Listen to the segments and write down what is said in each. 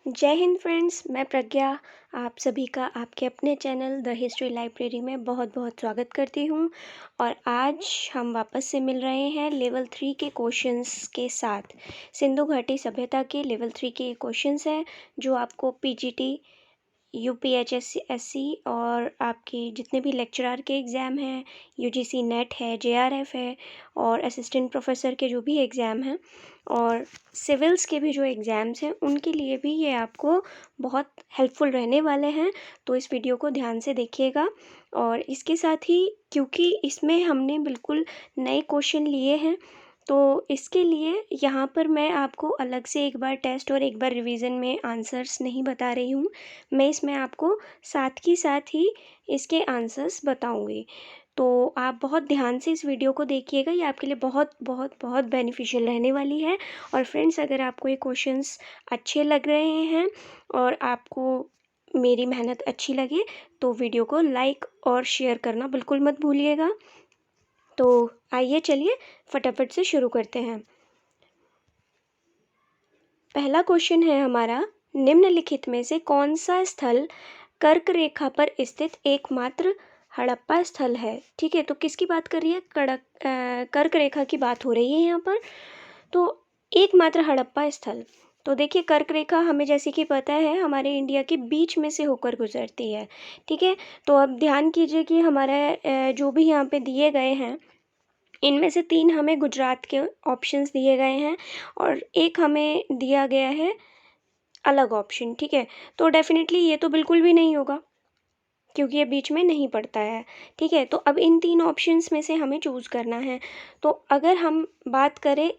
जय हिंद फ्रेंड्स, मैं प्रज्ञा आप सभी का आपके अपने चैनल द हिस्ट्री लाइब्रेरी में बहुत बहुत स्वागत करती हूँ। और आज हम वापस से मिल रहे हैं लेवल 3 के क्वेश्चंस के साथ। सिंधु घाटी सभ्यता के लेवल 3 के क्वेश्चंस हैं जो आपको पीजीटी, यूपीएचएससी और आपके जितने भी लेक्चरर के एग्ज़ाम हैं, यूजीसी नेट है, जेआरएफ है और असिस्टेंट प्रोफेसर के जो भी एग्ज़ाम हैं और सिविल्स के भी जो एग्ज़ाम्स हैं उनके लिए भी ये आपको बहुत हेल्पफुल रहने वाले हैं। तो इस वीडियो को ध्यान से देखिएगा। और इसके साथ ही क्योंकि इसमें हमने बिल्कुल नए क्वेश्चन लिए हैं तो इसके लिए यहाँ पर मैं आपको अलग से एक बार टेस्ट और एक बार रिवीजन में आंसर्स नहीं बता रही हूँ। मैं इसमें आपको साथ ही इसके आंसर्स बताऊँगी। तो आप बहुत ध्यान से इस वीडियो को देखिएगा, ये आपके लिए बहुत बहुत बहुत बेनिफिशियल रहने वाली है। और फ्रेंड्स, अगर आपको ये क्वेश्चंस अच्छे लग रहे हैं और आपको मेरी मेहनत अच्छी लगे तो वीडियो को लाइक और शेयर करना बिल्कुल मत भूलिएगा। तो आइए चलिए फटाफट से शुरू करते हैं। पहला क्वेश्चन है हमारा, निम्नलिखित में से कौन सा स्थल कर्क रेखा पर स्थित एकमात्र हड़प्पा स्थल है। ठीक है, तो किसकी बात कर रही है? कर्क रेखा की बात हो रही है यहाँ पर। तो एकमात्र हड़प्पा स्थल, तो देखिए कर्क रेखा हमें जैसे कि पता है हमारे इंडिया के बीच में से होकर गुजरती है। ठीक है, तो अब ध्यान कीजिए कि हमारा जो भी यहाँ पे दिए गए हैं इनमें से 3 हमें गुजरात के ऑप्शंस दिए गए हैं और एक हमें दिया गया है अलग ऑप्शन। ठीक है, तो डेफिनेटली ये तो बिल्कुल भी नहीं होगा क्योंकि ये बीच में नहीं पड़ता है। ठीक है, तो अब इन 3 ऑप्शंस में से हमें चूज़ करना है। तो अगर हम बात करें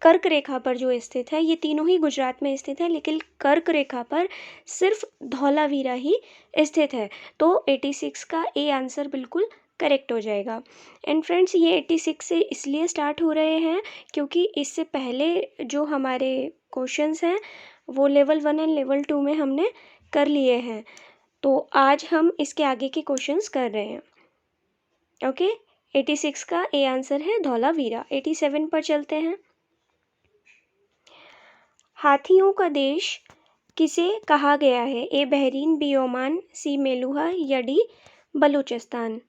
कर्क रेखा पर जो स्थित है, ये तीनों ही गुजरात में स्थित है लेकिन कर्क रेखा पर सिर्फ धौलावीरा ही स्थित है। तो 86 का ए आंसर बिल्कुल करेक्ट हो जाएगा। एंड फ्रेंड्स, ये 86 से इसलिए स्टार्ट हो रहे हैं क्योंकि इससे पहले जो हमारे क्वेश्चंस हैं वो लेवल 1 एंड लेवल 2 में हमने कर लिए हैं। तो आज हम इसके आगे के क्वेश्चंस कर रहे हैं। ओके, 86 का ए आंसर है धौलावीरा। 87 पर चलते हैं। हाथियों का देश किसे कहा गया है? ए बहरीन, बी ओमान, सी मेलुहा या डी बलूचिस्तान।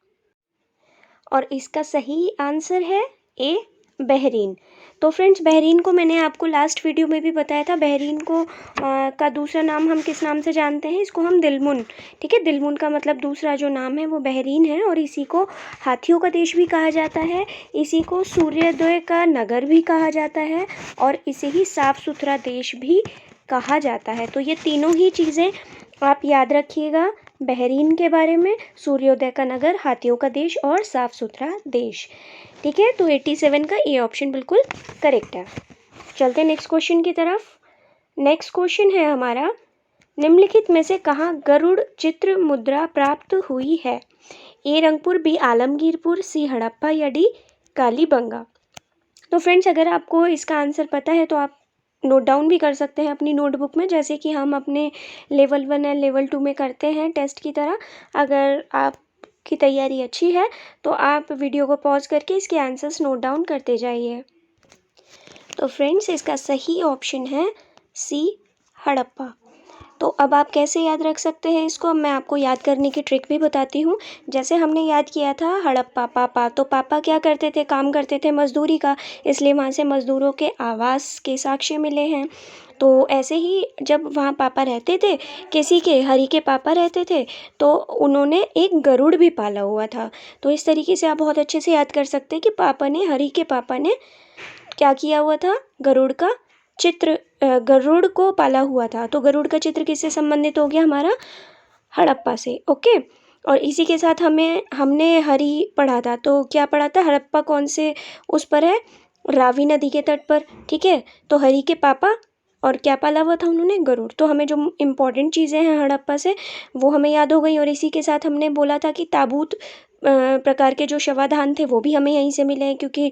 और इसका सही आंसर है ए बहरीन। तो फ्रेंड्स, बहरीन को मैंने आपको लास्ट वीडियो में भी बताया था। बहरीन को का दूसरा नाम हम किस नाम से जानते हैं? इसको हम दिलमुन। ठीक है, दिलमुन का मतलब दूसरा जो नाम है वो बहरीन है और इसी को हाथियों का देश भी कहा जाता है, इसी को सूर्योदय का नगर भी कहा जाता है और इसे ही साफ़ सुथरा देश भी कहा जाता है। तो ये तीनों ही चीज़ें आप याद रखिएगा बहरीन के बारे में, सूर्योदय का नगर, हाथियों का देश और साफ़ सुथरा देश। ठीक है, तो 87 का ए ऑप्शन बिल्कुल करेक्ट है। चलते हैं नेक्स्ट क्वेश्चन की तरफ। नेक्स्ट क्वेश्चन है हमारा, निम्नलिखित में से कहाँ गरुड़ चित्र मुद्रा प्राप्त हुई है? ए रंगपुर, बी आलमगीरपुर, सी हड़प्पा या डी कालीबंगा। तो फ्रेंड्स, अगर आपको इसका आंसर पता है तो आप नोट डाउन भी कर सकते हैं अपनी नोटबुक में, जैसे कि हम अपने लेवल 1 एंड लेवल 2 में करते हैं टेस्ट की तरह। अगर आपकी तैयारी अच्छी है तो आप वीडियो को पॉज करके इसके आंसर्स नोट डाउन करते जाइए। तो फ्रेंड्स, इसका सही ऑप्शन है सी हड़प्पा। तो अब आप कैसे याद रख सकते हैं इसको? अब मैं आपको याद करने की ट्रिक भी बताती हूँ। जैसे हमने याद किया था हड़प्पा पापा, तो पापा क्या करते थे? काम करते थे मजदूरी का, इसलिए वहाँ से मजदूरों के आवास के साक्ष्य मिले हैं। तो ऐसे ही जब वहाँ पापा रहते थे, किसी के हरि के पापा रहते थे, तो उन्होंने एक गरुड़ भी पाला हुआ था। तो इस तरीके से आप बहुत अच्छे से याद कर सकते हैं कि हरि के पापा ने क्या किया हुआ था? गरुड़ का चित्र, गरुड़ को पाला हुआ था। तो गरुड़ का चित्र किससे संबंधित हो गया? हमारा हड़प्पा से। ओके, और इसी के साथ हमने हरि पढ़ा था, तो क्या पढ़ा था? हड़प्पा कौन से उस पर है? रावी नदी के तट पर। ठीक है, तो हरि के पापा और क्या पाला हुआ था उन्होंने? गरुड़। तो हमें जो इम्पोर्टेंट चीज़ें हैं हड़प्पा से वो हमें याद हो गई। और इसी के साथ हमने बोला था कि ताबूत प्रकार के जो शवाधान थे वो भी हमें यहीं से मिले हैं क्योंकि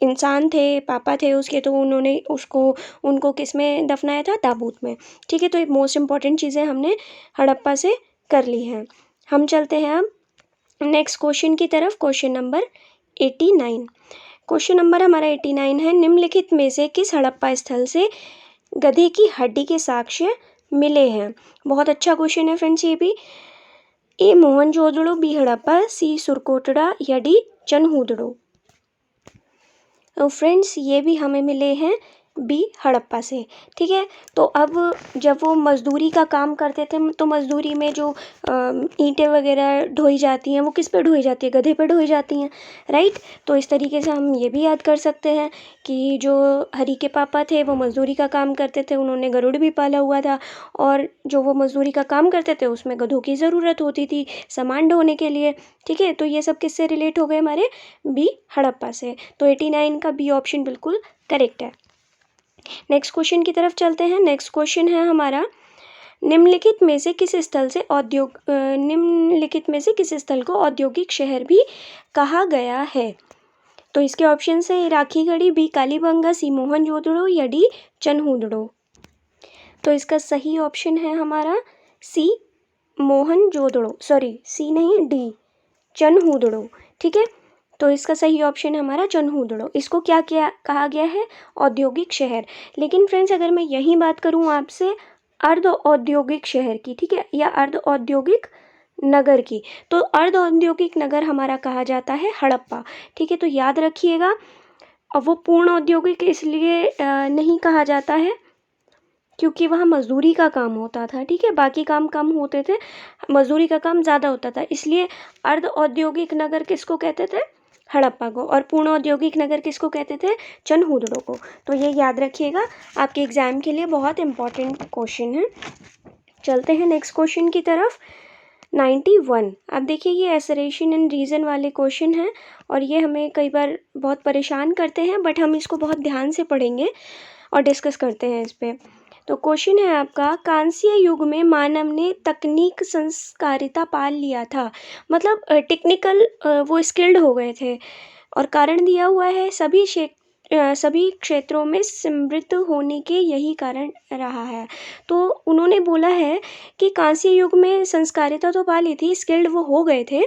इंसान थे, पापा थे उसके, तो उन्होंने उनको किस में दफनाया था? ताबूत में। ठीक है, तो एक मोस्ट इम्पॉर्टेंट चीज़ें हमने हड़प्पा से कर ली हैं। हम चलते हैं अब नेक्स्ट क्वेश्चन की तरफ। Question number 89। क्वेश्चन नंबर हमारा 89 है, निम्नलिखित में से किस हड़प्पा स्थल से गधे की हड्डी के साक्ष्य मिले हैं? बहुत अच्छा क्वेश्चन है फ्रेंड्स ये भी। ए मोहनजोदड़ो, बी हड़प्पा, सी सुरकोटड़ा या डी चनहूदड़ो। तो फ्रेंड्स ये भी हमें मिले हैं बी हड़प्पा से। ठीक है, तो अब जब वो मज़दूरी का काम करते थे तो मज़दूरी में जो ईंटें वगैरह ढोई जाती हैं वो किस पे ढोई जाती है? गधे पे ढोई जाती हैं, राइट। तो इस तरीके से हम ये भी याद कर सकते हैं कि जो हरी के पापा थे वो मज़दूरी का काम करते थे, उन्होंने गरुड़ भी पाला हुआ था, और जो वो मज़दूरी का काम करते थे उसमें गधों की ज़रूरत होती थी सामान ढोने के लिए। ठीक है, तो ये सब किससे रिलेट हो गए? हमारे बी हड़प्पा से। तो 89 का बी ऑप्शन बिल्कुल करेक्ट है। नेक्स्ट क्वेश्चन की तरफ चलते हैं। नेक्स्ट क्वेश्चन है हमारा, निम्नलिखित में से किस स्थल को औद्योगिक शहर भी कहा गया है? तो इसके ऑप्शन है राखी गढ़ी, बी कालीबंगा, सी मोहनजोदड़ो या डी चनहूदड़ो। तो इसका सही ऑप्शन है हमारा सी मोहनजोदड़ो, सॉरी सी नहीं, डी चनहूदड़ो। ठीक है, तो इसका सही ऑप्शन है हमारा चनहूदड़ो। इसको क्या कहा गया है? औद्योगिक शहर। लेकिन फ्रेंड्स अगर मैं यही बात करूं आपसे अर्ध औद्योगिक शहर की, ठीक है, या अर्ध औद्योगिक नगर की, तो अर्ध औद्योगिक नगर हमारा कहा जाता है हड़प्पा। ठीक है, तो याद रखिएगा। अब वो पूर्ण औद्योगिक इसलिए नहीं कहा जाता है क्योंकि वहाँ मजदूरी का काम होता था। ठीक है, बाकी काम कम होते थे, मजदूरी का काम ज़्यादा होता था, इसलिए अर्ध औद्योगिक नगर किसको कहते थे? हड़प्पा को। और पूर्ण औद्योगिक नगर किसको कहते थे? चनहूदड़ो को। तो ये याद रखिएगा, आपके एग्जाम के लिए बहुत इंपॉर्टेंट क्वेश्चन है। चलते हैं नेक्स्ट क्वेश्चन की तरफ। 91। अब देखिए ये एसरेशन एंड रीज़न वाले क्वेश्चन हैं और ये हमें कई बार बहुत परेशान करते हैं, बट हम इसको बहुत ध्यान से पढ़ेंगे और डिस्कस करते हैं इस पर। तो क्वेश्चन है आपका, कांस्य युग में मानव ने तकनीक संस्कारिता पाल लिया था, मतलब टेक्निकल वो स्किल्ड हो गए थे, और कारण दिया हुआ है सभी क्षेत्रों में समृद्ध होने के यही कारण रहा है। तो उन्होंने बोला है कि कांस्य युग में संस्कारिता तो पा ली थी, स्किल्ड वो हो गए थे,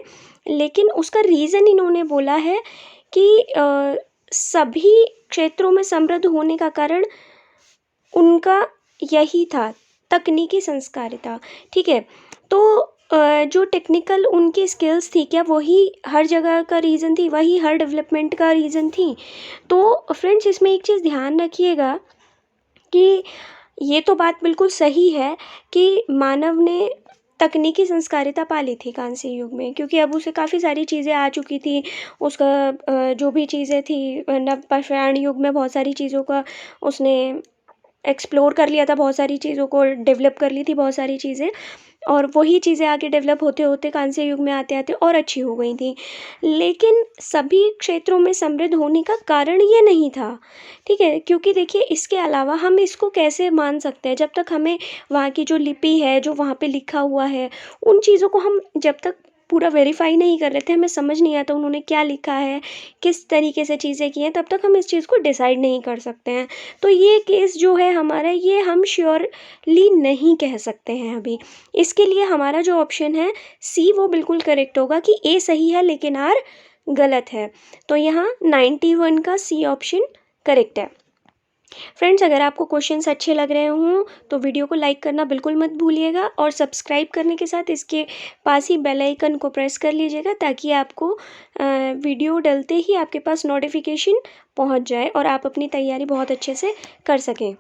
लेकिन उसका रीज़न इन्होंने बोला है कि सभी क्षेत्रों में समृद्ध होने का कारण उनका यही था, तकनीकी संस्कारिता। ठीक है, तो जो टेक्निकल उनकी स्किल्स थी, क्या वही हर जगह का रीज़न थी, वही हर डेवलपमेंट का रीज़न थी? तो फ्रेंड्स इसमें एक चीज़ ध्यान रखिएगा कि ये तो बात बिल्कुल सही है कि मानव ने तकनीकी संस्कारिता पाली थी कांस्य युग में, क्योंकि अब उसे काफ़ी सारी चीज़ें आ चुकी थी, उसका जो भी चीज़ें थी नवपाषाण युग में बहुत सारी चीज़ों का उसने एक्सप्लोर कर लिया था, बहुत सारी चीज़ों को डेवलप कर ली थी, बहुत सारी चीज़ें, और वही चीज़ें आगे डेवलप होते होते कांस्य युग में आते आते और अच्छी हो गई थी। लेकिन सभी क्षेत्रों में समृद्ध होने का कारण ये नहीं था। ठीक है, क्योंकि देखिए इसके अलावा हम इसको कैसे मान सकते हैं, जब तक हमें वहाँ की जो लिपि है, जो वहाँ पे लिखा हुआ है, उन चीज़ों को हम जब तक पूरा वेरीफाई नहीं कर लेते, हमें समझ नहीं आता उन्होंने क्या लिखा है, किस तरीके से चीज़ें की हैं, तब तक हम इस चीज़ को डिसाइड नहीं कर सकते हैं। तो ये केस जो है हमारा, ये हम श्योरली नहीं कह सकते हैं अभी। इसके लिए हमारा जो ऑप्शन है सी वो बिल्कुल करेक्ट होगा कि ए सही है लेकिन आर गलत है। तो यहाँ 91 का सी ऑप्शन करेक्ट है। फ्रेंड्स अगर आपको क्वेश्चंस अच्छे लग रहे हों तो वीडियो को लाइक करना बिल्कुल मत भूलिएगा, और सब्सक्राइब करने के साथ इसके पास ही बेल आइकन को प्रेस कर लीजिएगा, ताकि आपको वीडियो डलते ही आपके पास नोटिफिकेशन पहुंच जाए और आप अपनी तैयारी बहुत अच्छे से कर सकें।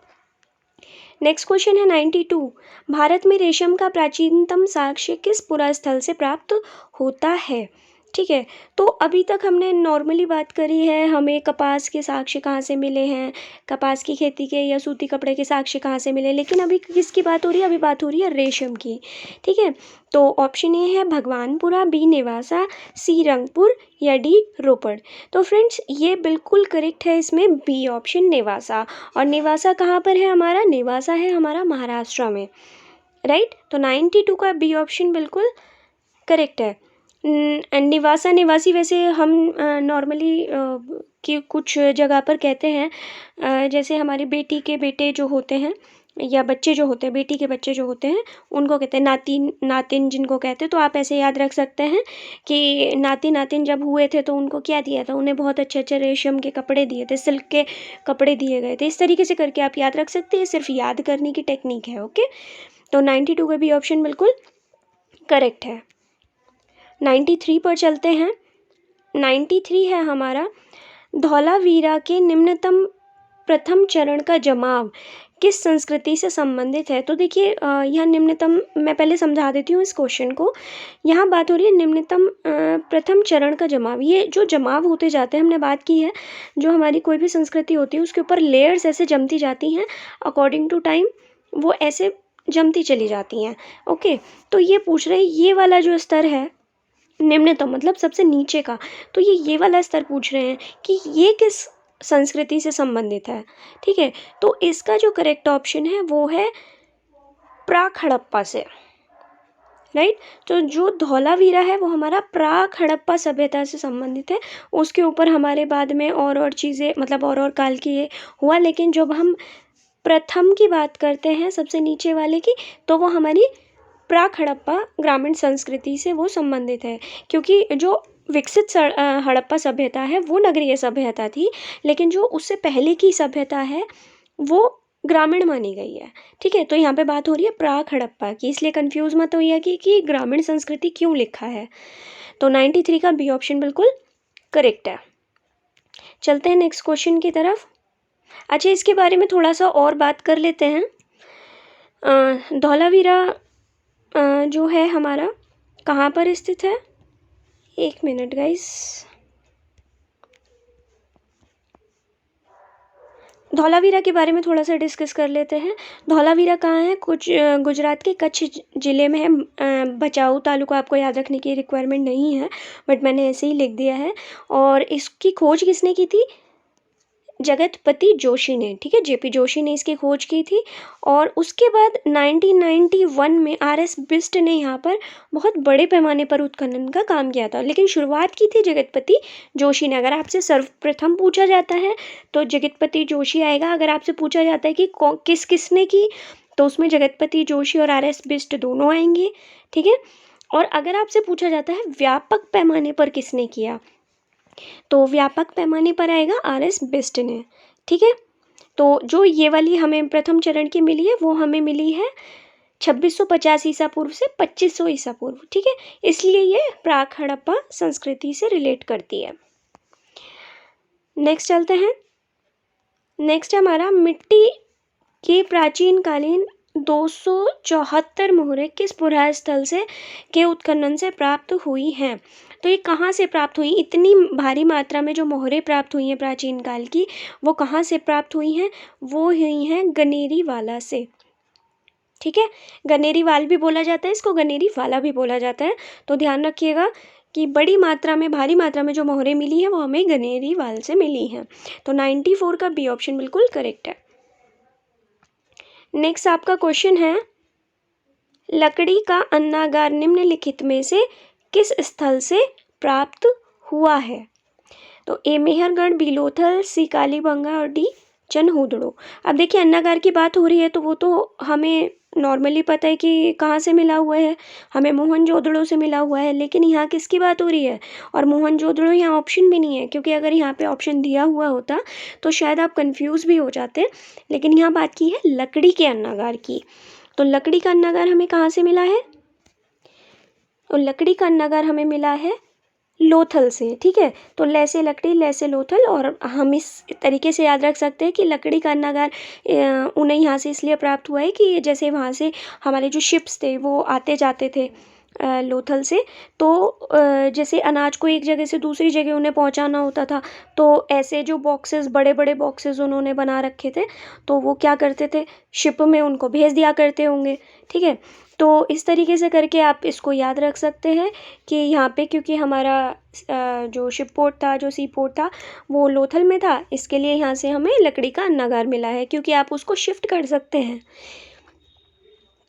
नेक्स्ट क्वेश्चन है 92। भारत में रेशम का प्राचीनतम साक्ष्य किस पुरास्थल से प्राप्त होता है? ठीक है, तो अभी तक हमने नॉर्मली बात करी है, हमें कपास के साक्ष्य कहाँ से मिले हैं, कपास की खेती के या सूती कपड़े के साक्ष्य कहाँ से मिले, लेकिन अभी किसकी बात हो रही है? अभी बात हो रही है रेशम की। ठीक है, तो ऑप्शन ए है भगवानपुरा, बी नेवासा, सी रंगपुर या डी रोपड़। तो फ्रेंड्स ये बिल्कुल करेक्ट है, इसमें बी ऑप्शन नेवासा। और नेवासा कहाँ पर है हमारा? नेवासा है हमारा महाराष्ट्र में, राइट। तो 92 का बी ऑप्शन बिल्कुल करेक्ट है। निवासा निवासी वैसे हम नॉर्मली कि कुछ जगह पर कहते हैं, जैसे हमारी बेटी के बेटे जो होते हैं या बच्चे जो होते हैं, बेटी के बच्चे जो होते हैं उनको कहते हैं नातिन, नातिन जिनको कहते हैं। तो आप ऐसे याद रख सकते हैं कि नाती नातिन जब हुए थे तो उनको क्या दिया था? उन्हें बहुत अच्छे अच्छे रेशम के कपड़े दिए थे, सिल्क के कपड़े दिए गए थे। इस तरीके से करके आप याद रख सकते हैं, सिर्फ याद करने की टेक्निक है। ओके, तो 92 का भी ऑप्शन बिल्कुल करेक्ट है। 93 पर चलते हैं। 93 है हमारा, धौलावीरा के निम्नतम प्रथम चरण का जमाव किस संस्कृति से संबंधित है। तो देखिए यहाँ निम्नतम, मैं पहले समझा देती हूँ इस क्वेश्चन को। यहाँ बात हो रही है निम्नतम प्रथम चरण का जमाव। ये जो जमाव होते जाते हैं, हमने बात की है, जो हमारी कोई भी संस्कृति होती है उसके ऊपर लेयर्स ऐसे जमती जाती हैं अकॉर्डिंग टू टाइम, वो ऐसे जमती चली जाती हैं। ओके, तो ये पूछ रहे हैं ये वाला जो स्तर है निम्नतम मतलब सबसे नीचे का, तो ये वाला स्तर पूछ रहे हैं कि ये किस संस्कृति से संबंधित है। ठीक है, तो इसका जो करेक्ट ऑप्शन है वो है प्राक हड़प्पा से, राइट। तो जो धौलावीरा है वो हमारा प्राक हड़प्पा सभ्यता से संबंधित है। उसके ऊपर हमारे बाद में और चीज़ें मतलब और काल की ये हुआ, लेकिन जब हम प्रथम की बात करते हैं सबसे नीचे वाले की, तो वो हमारी प्राक हड़प्पा ग्रामीण संस्कृति से वो संबंधित है, क्योंकि जो विकसित हड़प्पा सभ्यता है वो नगरीय सभ्यता थी, लेकिन जो उससे पहले की सभ्यता है वो ग्रामीण मानी गई है। ठीक है, तो यहाँ पे बात हो रही है प्राक हड़प्पा की, इसलिए कंफ्यूज मत होइए कि ग्रामीण संस्कृति क्यों लिखा है। तो 93 का बी ऑप्शन बिल्कुल करेक्ट है। चलते हैं नेक्स्ट क्वेश्चन की तरफ। अच्छा, इसके बारे में थोड़ा सा और बात कर लेते हैं। धौलावीरा जो है हमारा कहाँ पर स्थित है, एक मिनट गाइस। धौलावीरा के बारे में थोड़ा सा डिस्कस कर लेते हैं। धौलावीरा कहाँ है, कुछ गुजरात के कच्छ ज़िले में है। भचाऊ तालुका आपको याद रखने की रिक्वायरमेंट नहीं है, बट मैंने ऐसे ही लिख दिया है। और इसकी खोज किसने की थी, जगतपति जोशी ने। ठीक है, जेपी जोशी ने इसकी खोज की थी। और उसके बाद 1991 में आर.एस. बिष्ट ने यहाँ पर बहुत बड़े पैमाने पर उत्खनन का काम किया था, लेकिन शुरुआत की थी जगतपति जोशी ने। अगर आपसे सर्वप्रथम पूछा जाता है तो जगतपति जोशी आएगा। अगर आपसे पूछा जाता है कि किसने की, तो उसमें जगतपति जोशी और आर.एस. बिष्ट दोनों आएंगे। ठीक है, और अगर आपसे पूछा जाता है व्यापक पैमाने पर किसने किया, तो व्यापक पैमाने पर आएगा आर.एस. बिष्ट ने। ठीक है, तो जो ये वाली हमें प्रथम चरण की मिली है वो हमें मिली है 2650 ईसा पूर्व से 2500 ईसा पूर्व। ठीक है, इसलिए ये प्राक हड़प्पा संस्कृति से रिलेट करती है। नेक्स्ट चलते हैं। नेक्स्ट हमारा मिट्टी के प्राचीन कालीन 274 मोहरें किस पुरास्थल से के उत्खनन से प्राप्त हुई हैं। तो ये कहाँ से प्राप्त हुई, इतनी भारी मात्रा में जो मोहरें प्राप्त हुई हैं प्राचीन काल की, वो कहाँ से प्राप्त हुई हैं, वो हुई हैं गनेरी वाला से। ठीक है, गनेरी वाल भी बोला जाता है इसको, गनेरी वाला भी बोला जाता है। तो ध्यान रखिएगा कि बड़ी मात्रा में, भारी मात्रा में जो मोहरें मिली हैं वो हमें गनेरी वाल से मिली हैं। तो 94 का बी ऑप्शन बिल्कुल करेक्ट है। नेक्स्ट आपका क्वेश्चन है, लकड़ी का अन्नागार निम्नलिखित में से किस स्थल से प्राप्त हुआ है। तो ए मेहरगढ़, बी लोथल, सी कालीबंगा और डी चनहुदड़ो। अब देखिए अन्नागार की बात हो रही है तो वो तो हमें नॉर्मली पता है कि कहाँ से मिला हुआ है, हमें मोहनजोदड़ो से मिला हुआ है, लेकिन यहाँ किसकी बात हो रही है, और मोहनजोदड़ो यहाँ ऑप्शन भी नहीं है, क्योंकि अगर यहाँ पे ऑप्शन दिया हुआ होता तो शायद आप कंफ्यूज भी हो जाते। लेकिन यहाँ बात की है लकड़ी के अन्नागार की। तो लकड़ी का अन्नागार हमें कहाँ से मिला है, और लकड़ी का अन्नागार हमें मिला है लोथल से। ठीक है, तो ले से लकड़ी, ले से लोथल, और हम इस तरीके से याद रख सकते हैं कि लकड़ी का अन्नागार उन्हें यहाँ से इसलिए प्राप्त हुआ है कि जैसे वहाँ से हमारे जो शिप्स थे वो आते जाते थे लोथल से, तो जैसे अनाज को एक जगह से दूसरी जगह उन्हें पहुँचाना होता था, तो ऐसे जो बॉक्सेस, बड़े बड़े बॉक्सेस उन्होंने बना रखे थे, तो वो क्या करते थे, शिप में उनको भेज दिया करते होंगे। ठीक है, तो इस तरीके से करके आप इसको याद रख सकते हैं कि यहाँ पे क्योंकि हमारा जो शिप पोर्ट था, जो सी पोर्ट था, वो लोथल में था, इसके लिए यहाँ से हमें लकड़ी का अन्नागार मिला है, क्योंकि आप उसको शिफ्ट कर सकते हैं।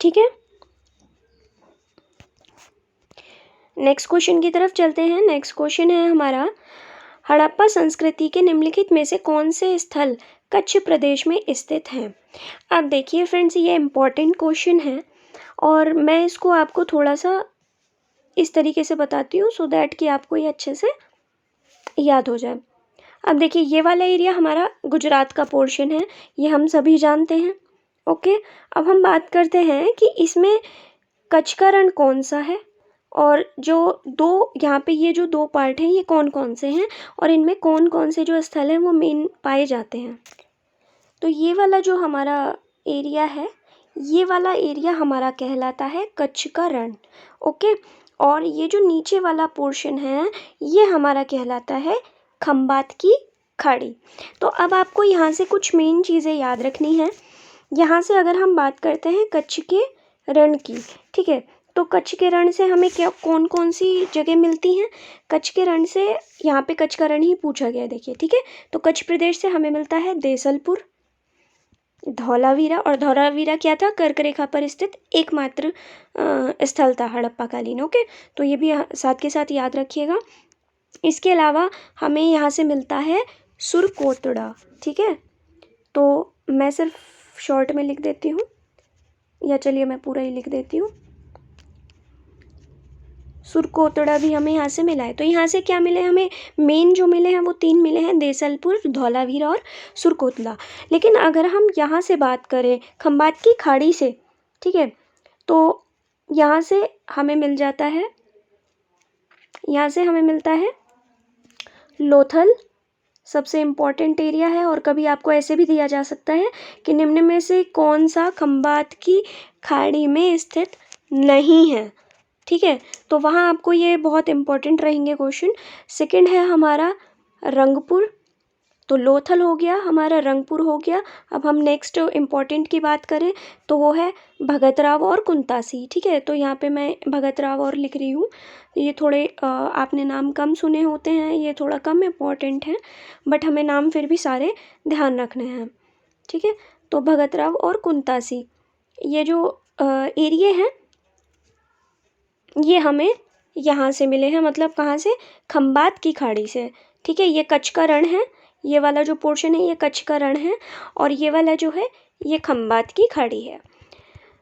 ठीक है, नेक्स्ट क्वेश्चन की तरफ चलते हैं। नेक्स्ट क्वेश्चन है हमारा, हड़प्पा संस्कृति के निम्नलिखित में से कौन से स्थल कच्छ प्रदेश में स्थित हैं। अब देखिए फ्रेंड्स, ये इम्पॉर्टेंट क्वेश्चन है और मैं इसको आपको थोड़ा सा इस तरीके से बताती हूँ सो दैट कि आपको ये अच्छे से याद हो जाए। अब देखिए ये वाला एरिया हमारा गुजरात का पोर्शन है, ये हम सभी जानते हैं। ओके, अब हम बात करते हैं कि इसमें कच्छ का रण कौन सा है और जो दो यहाँ पे ये जो दो पार्ट हैं ये कौन कौन से हैं और इनमें कौन कौन से जो स्थल हैं वो मेन पाए जाते हैं। तो ये वाला जो हमारा एरिया है, ये वाला एरिया हमारा कहलाता है कच्छ का रण। ओके, और ये जो नीचे वाला पोर्शन है ये हमारा कहलाता है खंबात की खाड़ी। तो अब आपको यहाँ से कुछ मेन चीज़ें याद रखनी है। यहाँ से अगर हम बात करते हैं कच्छ के रण की, ठीक है, तो कच्छ के रण से हमें क्या कौन कौन सी जगह मिलती हैं। कच्छ के रण से, यहाँ पे कच्छ का रण ही पूछा गया है, देखिए, ठीक है। तो कच्छ प्रदेश से हमें मिलता है देसलपुर, धौलावीरा, और धौलावीरा क्या था, कर्क रेखा पर स्थित एकमात्र स्थल था हड़प्पा कालीन। ओके, तो ये भी साथ के साथ याद रखिएगा। इसके अलावा हमें यहाँ से मिलता है सुरकोटड़ा, ठीक है। तो मैं सिर्फ शॉर्ट में लिख देती हूँ, या चलिए मैं पूरा ही लिख देती हूँ। सुरकोटड़ा भी हमें यहाँ से मिला है। तो यहाँ से क्या मिले हमें, मेन जो मिले हैं वो 3 मिले हैं, देसलपुर, धौलावीरा और सुरकोटड़ा। लेकिन अगर हम यहाँ से बात करें खंबात की खाड़ी से, ठीक है, तो यहाँ से हमें मिल जाता है, यहाँ से हमें मिलता है लोथल, सबसे इम्पॉर्टेंट एरिया है। और कभी आपको ऐसे भी दिया जा सकता है कि निम्न में से कौन सा खंबात की खाड़ी में स्थित नहीं है, ठीक है। तो वहाँ आपको ये बहुत इम्पोर्टेंट रहेंगे क्वेश्चन। सेकंड है हमारा रंगपुर, तो लोथल हो गया हमारा, रंगपुर हो गया। अब हम नेक्स्ट इम्पॉर्टेंट की बात करें तो वो है भगतराव और कुंतासी, ठीक है। तो यहाँ पे मैं भगतराव और लिख रही हूँ। ये थोड़े आपने नाम कम सुने होते हैं, ये थोड़ा कम इम्पॉर्टेंट है, बट हमें नाम फिर भी सारे ध्यान रखने हैं, ठीक है। तो भगतराव और कुंतासी ये जो एरिया हैं ये हमें यहाँ से मिले हैं, मतलब कहाँ से, खंबात की खाड़ी से, ठीक है। ये कच्छ का रण है, ये वाला जो पोर्शन है ये कच्छ का रण है, और ये वाला जो है ये खंबात की खाड़ी है।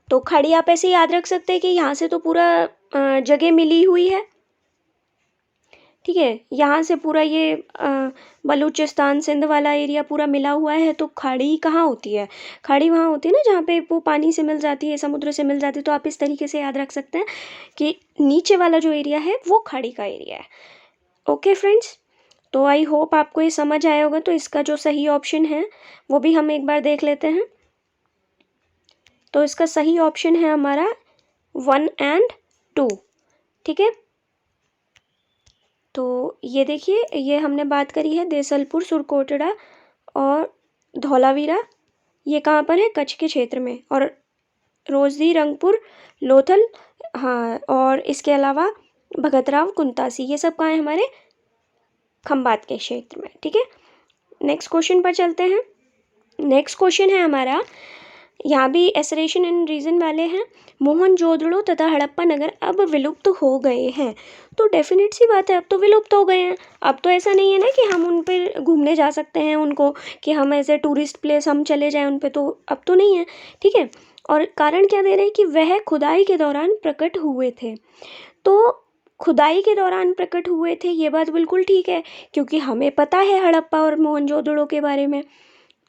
तो खाड़ी आप ऐसे याद रख सकते हैं कि यहाँ से तो पूरा जगह मिली हुई है, ठीक है। यहाँ से पूरा ये बलूचिस्तान सिंध वाला एरिया पूरा मिला हुआ है। तो खाड़ी कहाँ होती है, खाड़ी वहाँ होती है ना जहाँ पे वो पानी से मिल जाती है, समुद्र से मिल जाती है। तो आप इस तरीके से याद रख सकते हैं कि नीचे वाला जो एरिया है वो खाड़ी का एरिया है। ओके फ्रेंड्स, तो आई होप आपको ये समझ आया होगा। तो इसका जो सही ऑप्शन है वो भी हम एक बार देख लेते हैं। तो इसका सही ऑप्शन है हमारा 1 और 2, ठीक है। तो ये देखिए, ये हमने बात करी है देसलपुर, सुरकोटड़ा और धौलावीरा, ये कहाँ पर है, कच्छ के क्षेत्र में। और रोजदी, रंगपुर, लोथल, हाँ, और इसके अलावा भगतराव, कुंतासी, ये सब कहाँ है, हमारे खंबात के क्षेत्र में, ठीक है। नेक्स्ट क्वेश्चन पर चलते हैं। नेक्स्ट क्वेश्चन है हमारा, यहाँ भी एसरेशन एंड रीजन वाले हैं। मोहनजोदड़ो तथा हड़प्पा नगर अब विलुप्त हो गए हैं। तो डेफिनेट सी बात है, अब तो विलुप्त हो गए हैं। अब तो ऐसा नहीं है ना कि हम उन पर घूमने जा सकते हैं, उनको कि हम ऐसे टूरिस्ट प्लेस हम चले जाएं उन पे, तो अब तो नहीं है, ठीक है। और कारण क्या दे रहे हैं कि वह खुदाई के दौरान प्रकट हुए थे। तो खुदाई के दौरान प्रकट हुए थे, ये बात बिल्कुल ठीक है, क्योंकि हमें पता है हड़प्पा और मोहनजोदड़ो के बारे में।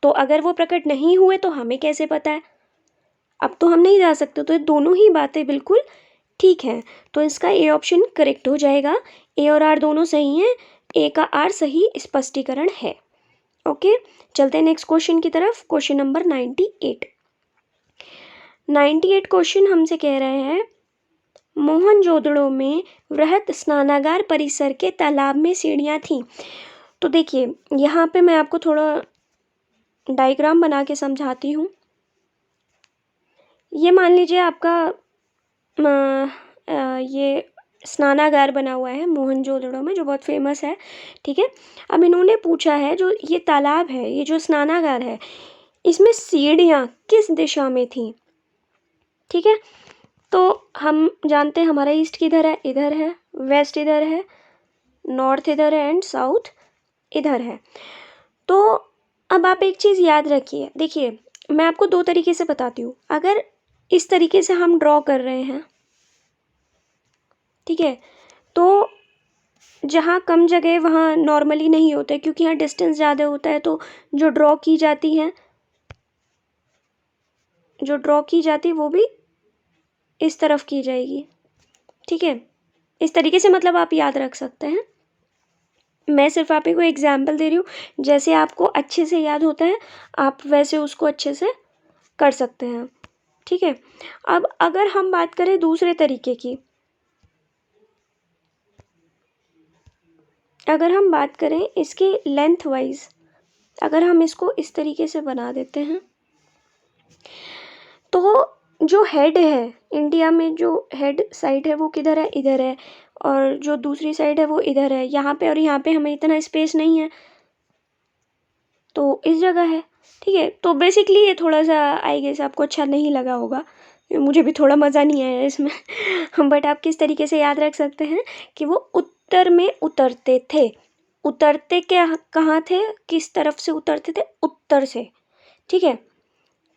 तो अगर वो प्रकट नहीं हुए तो हमें कैसे पता है, अब तो हम नहीं जा सकते। तो ये दोनों ही बातें बिल्कुल ठीक हैं। तो इसका ए ऑप्शन करेक्ट हो जाएगा। ए और आर दोनों सही हैं, ए का आर सही स्पष्टीकरण है। ओके, चलते हैं नेक्स्ट क्वेश्चन की तरफ। क्वेश्चन नंबर 98 क्वेश्चन हमसे कह रहे हैं, मोहनजोदड़ो में वृहत स्नानागार परिसर के तालाब में सीढ़ियाँ थीं। तो देखिए, यहाँ पे मैं आपको थोड़ा डायग्राम बना के समझाती हूँ। ये मान लीजिए आपका ये स्नानागार बना हुआ है मोहनजोदड़ो में, जो बहुत फेमस है, ठीक है। अब इन्होंने पूछा है, जो ये तालाब है, ये जो स्नानागार है, इसमें सीढ़ियाँ किस दिशा में थी, ठीक है। तो हम जानते हैं हमारा ईस्ट किधर है, इधर है, वेस्ट इधर है, नॉर्थ इधर है, एंड साउथ इधर है। तो अब आप एक चीज़ याद रखिए, देखिए मैं आपको 2 तरीके से बताती हूँ। अगर इस तरीके से हम ड्रॉ कर रहे हैं, ठीक है, तो जहाँ कम जगह वहाँ नॉर्मली नहीं होता है, क्योंकि यहाँ डिस्टेंस ज़्यादा होता है। तो जो ड्रॉ की जाती हैं जो ड्रॉ की जाती है वो भी इस तरफ की जाएगी। ठीक है, इस तरीके से मतलब आप याद रख सकते हैं। मैं सिर्फ आप ही को एग्जाम्पल दे रही हूँ, जैसे आपको अच्छे से याद होता है आप वैसे उसको अच्छे से कर सकते हैं। ठीक है, अब अगर हम बात करें दूसरे तरीके की, अगर हम बात करें इसके लेंथ वाइज, अगर हम इसको इस तरीके से बना देते हैं तो जो हेड है, इंडिया में जो हेड साइड है वो किधर है, इधर है, और जो दूसरी साइड है वो इधर है, यहाँ पे और यहाँ पे हमें इतना स्पेस नहीं है तो इस जगह है। ठीक है, तो बेसिकली ये थोड़ा सा आई गेस आपको अच्छा नहीं लगा होगा, मुझे भी थोड़ा मज़ा नहीं आया इसमें बट आप किस तरीके से याद रख सकते हैं कि वो उत्तर में उतरते थे। उतरते क्या कहाँ थे, किस तरफ से उतरते थे, उत्तर से। ठीक है,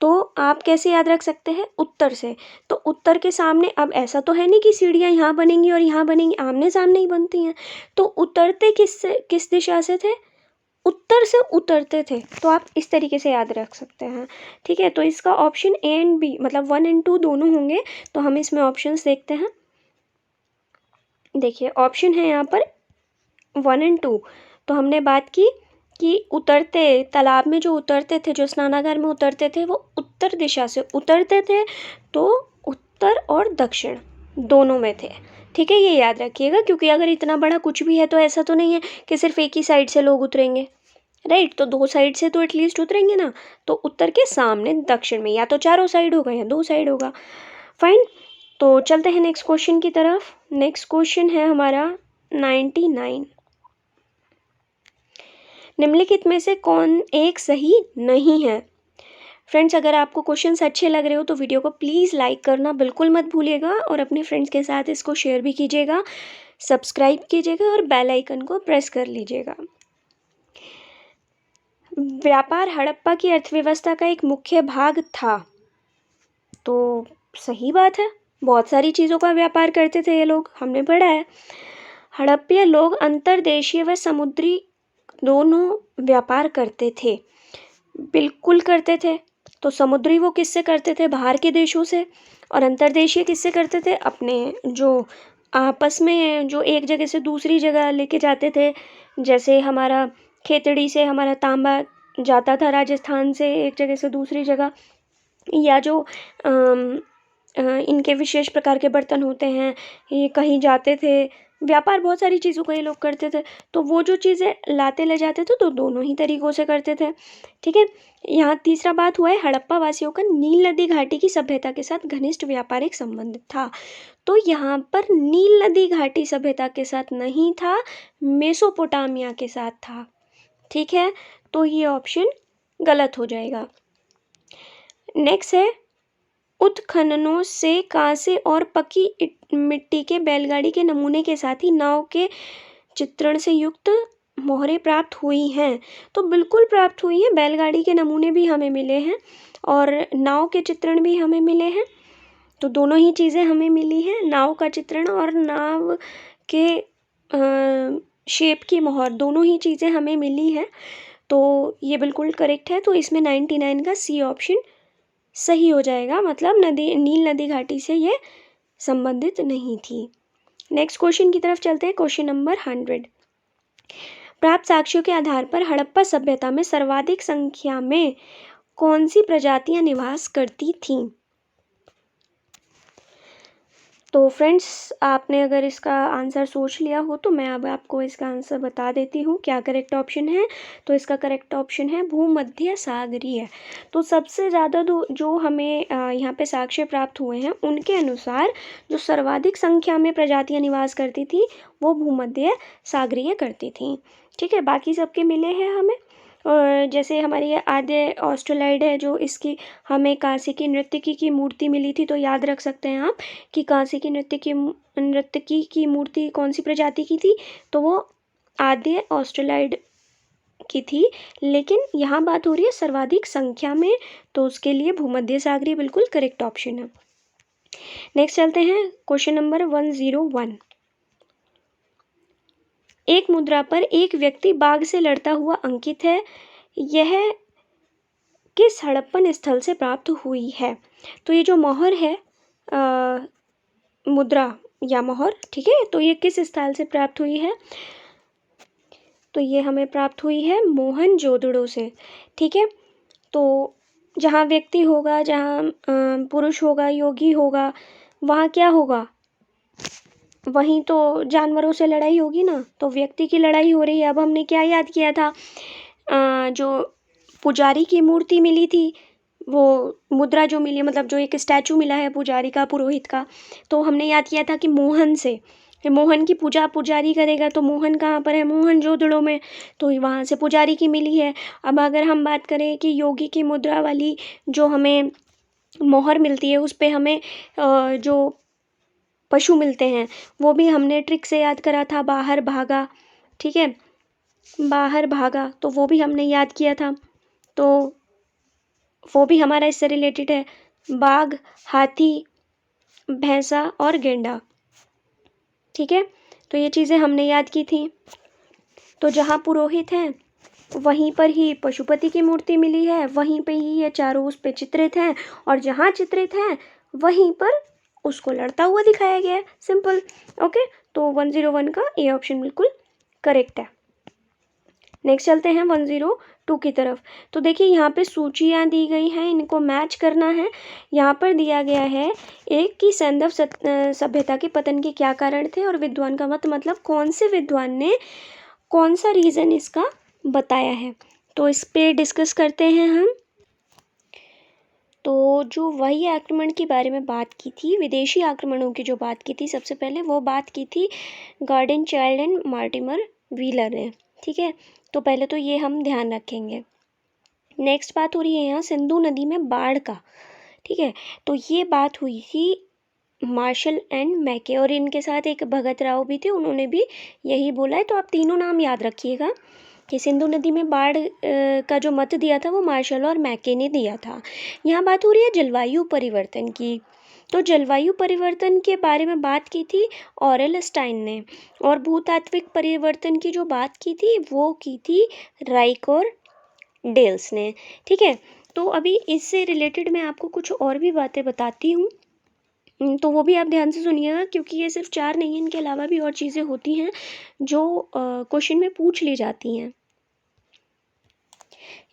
तो आप कैसे याद रख सकते हैं, उत्तर से। तो उत्तर के सामने, अब ऐसा तो है नहीं कि सीढ़ियाँ यहाँ बनेंगी और यहाँ बनेंगी, आमने सामने ही बनती हैं। तो उतरते किस दिशा से थे, उत्तर से उतरते थे। तो आप इस तरीके से याद रख सकते हैं। ठीक है, तो इसका ऑप्शन ए एंड बी मतलब 1 और 2 दोनों होंगे। तो हम इसमें ऑप्शंस देखते हैं। देखिए ऑप्शन है यहाँ पर 1 और 2। तो हमने बात की कि उतरते, तालाब में जो उतरते थे, जो स्नानागार में उतरते थे, वो उत्तर दिशा से उतरते थे। तो उत्तर और दक्षिण दोनों में थे। ठीक है, ये याद रखिएगा, क्योंकि अगर इतना बड़ा कुछ भी है तो ऐसा तो नहीं है कि सिर्फ एक ही साइड से लोग उतरेंगे, राइट। तो 2 साइड से तो एटलीस्ट उतरेंगे ना। तो उत्तर के सामने दक्षिण में, या तो चारों साइड होगा या 2 साइड होगा। फाइन, तो चलते हैं नेक्स्ट क्वेश्चन की तरफ। नेक्स्ट क्वेश्चन है हमारा 99। निम्नलिखित में से कौन एक सही नहीं है। फ्रेंड्स, अगर आपको क्वेश्चंस अच्छे लग रहे हो तो वीडियो को प्लीज़ लाइक करना बिल्कुल मत भूलिएगा, और अपने फ्रेंड्स के साथ इसको शेयर भी कीजिएगा, सब्सक्राइब कीजिएगा और बेल आइकन को प्रेस कर लीजिएगा। व्यापार हड़प्पा की अर्थव्यवस्था का एक मुख्य भाग था। तो सही बात है, बहुत सारी चीज़ों का व्यापार करते थे ये लोग, हमने पढ़ा है। हड़प्पीय लोग अंतर्देशीय व समुद्री दोनों व्यापार करते थे। बिल्कुल करते थे। तो समुद्री वो किससे करते थे, बाहर के देशों से, और अंतर्देशीय किससे करते थे, अपने जो आपस में जो एक जगह से दूसरी जगह लेके जाते थे। जैसे हमारा खेतड़ी से हमारा तांबा जाता था राजस्थान से एक जगह से दूसरी जगह, या जो इनके विशेष प्रकार के बर्तन होते हैं, ये कहीं जाते थे। व्यापार बहुत सारी चीज़ों का ये लोग करते थे। तो वो जो चीज़ें लाते ले जाते थे तो दोनों ही तरीक़ों से करते थे। ठीक है, यहाँ तीसरा बात हुआ है, हड़प्पा वासियों का नील नदी घाटी की सभ्यता के साथ घनिष्ठ व्यापारिक संबंध था। तो यहाँ पर नील नदी घाटी सभ्यता के साथ नहीं था, मेसोपोटामिया के साथ था। ठीक है, तो ये ऑप्शन गलत हो जाएगा। नेक्स्ट है, उत्खननों से कांसे और पकी मिट्टी के बैलगाड़ी के नमूने के साथ ही नाव के चित्रण से युक्त मोहरें प्राप्त हुई हैं। तो बिल्कुल प्राप्त हुई हैं, बैलगाड़ी के नमूने भी हमें मिले हैं और नाव के चित्रण भी हमें मिले हैं। तो दोनों ही चीज़ें हमें मिली हैं, नाव का चित्रण और नाव के शेप की मोहर, दोनों ही चीज़ें हमें मिली हैं। तो ये बिल्कुल करेक्ट है। तो इसमें 99 का सी ऑप्शन सही हो जाएगा, मतलब नील नदी घाटी से ये संबंधित नहीं थी। नेक्स्ट क्वेश्चन की तरफ चलते हैं, क्वेश्चन नंबर 100। प्राप्त साक्ष्यों के आधार पर हड़प्पा सभ्यता में सर्वाधिक संख्या में कौन सी प्रजातियां निवास करती थीं। तो फ्रेंड्स, आपने अगर इसका आंसर सोच लिया हो तो मैं अब आपको इसका आंसर बता देती हूँ क्या करेक्ट ऑप्शन है। तो इसका करेक्ट ऑप्शन है भूमध्य सागरीय। तो सबसे ज़्यादा जो हमें यहाँ पे साक्ष्य प्राप्त हुए हैं उनके अनुसार जो सर्वाधिक संख्या में प्रजातियाँ निवास करती थी वो भूमध्य सागरीय करती थी। ठीक है, बाकी सबके मिले हैं हमें। और जैसे हमारी आद्य ऑस्ट्रेलाइड है, जो इसकी हमें कांसे की नर्तकी की मूर्ति मिली थी। तो याद रख सकते हैं आप कि कांसे की नर्तकी की मूर्ति कौन सी प्रजाति की थी, तो वो आद्य ऑस्ट्रेलाइड की थी। लेकिन यहाँ बात हो रही है सर्वाधिक संख्या में, तो उसके लिए भूमध्य सागरीय बिल्कुल करेक्ट ऑप्शन है। नेक्स्ट चलते हैं, क्वेश्चन नंबर 101। एक मुद्रा पर एक व्यक्ति बाघ से लड़ता हुआ अंकित है। यह किस हड़प्पन स्थल से प्राप्त हुई है? तो ये जो मोहर है, मुद्रा या मोहर, ठीक है, तो ये किस स्थल से प्राप्त हुई है? तो ये हमें प्राप्त हुई है मोहनजोदड़ो से, ठीक है। तो जहाँ व्यक्ति होगा, जहाँ पुरुष होगा, योगी होगा, वहाँ क्या होगा? वहीं तो जानवरों से लड़ाई होगी ना, तो व्यक्ति की लड़ाई हो रही है। अब हमने क्या याद किया था? जो पुजारी की मूर्ति मिली थी, वो मुद्रा जो मिली, मतलब जो एक स्टैचू मिला है पुजारी का, पुरोहित का, तो हमने याद किया था कि मोहन से, मोहन की पूजा पुजारी करेगा, तो मोहन कहाँ पर है? मोहनजोदड़ो में, तो वहाँ से पुजारी की मिली है। अब अगर हम बात करें कि योगी की मुद्रा वाली जो हमें मोहर मिलती है, उस पे हमें जो पशु मिलते हैं, वो भी हमने ट्रिक से याद करा था, बाहर भागा, ठीक है, बाहर भागा, तो वो भी हमने याद किया था, तो वो भी हमारा इससे रिलेटेड है। बाघ, हाथी, भैंसा और गेंडा, ठीक है, तो ये चीज़ें हमने याद की थी। तो जहाँ पुरोहित हैं वहीं पर ही पशुपति की मूर्ति मिली है, वहीं पे ही ये चारों उस पे चित्रित हैं, और जहाँ चित्रित हैं वहीं पर उसको लड़ता हुआ दिखाया गया है। सिंपल। ओके, तो 101 का ए ऑप्शन बिल्कुल करेक्ट है। नेक्स्ट चलते हैं 102 की तरफ। तो देखिए यहाँ पे सूचियाँ दी गई हैं, इनको मैच करना है। यहाँ पर दिया गया है एक की सैंधव सभ्यता के पतन के क्या कारण थे, और विद्वान का मत, मतलब कौन से विद्वान ने कौन सा रीज़न इसका बताया है, तो इस पे डिस्कस करते हैं हम। तो जो वही आक्रमण के बारे में बात की थी, विदेशी आक्रमणों की जो बात की थी, सबसे पहले वो बात की थी Gordon Childe and Mortimer Wheeler ने, ठीक है, तो पहले तो ये हम ध्यान रखेंगे। नेक्स्ट बात हो रही है यहाँ सिंधु नदी में बाढ़ का, ठीक है, तो ये बात हुई थी मार्शल एंड मैके, और इनके साथ एक भगत राव भी थे, उन्होंने भी यही बोला है। तो आप तीनों नाम याद रखिएगा कि सिंधु नदी में बाढ़ का जो मत दिया था वो मार्शल और मैके ने दिया था। यहाँ बात हो रही है जलवायु परिवर्तन की, तो जलवायु परिवर्तन के बारे में बात की थी ऑरेल स्टाइन ने, और भूतात्विक परिवर्तन की जो बात की थी वो की थी राइक और डेल्स ने, ठीक है। तो अभी इससे रिलेटेड मैं आपको कुछ और भी बातें बताती हूँ, तो वो भी आप ध्यान से सुनिएगा, क्योंकि ये सिर्फ 4 नहीं है, इनके अलावा भी और चीज़ें होती हैं जो क्वेश्चन में पूछ ली जाती हैं।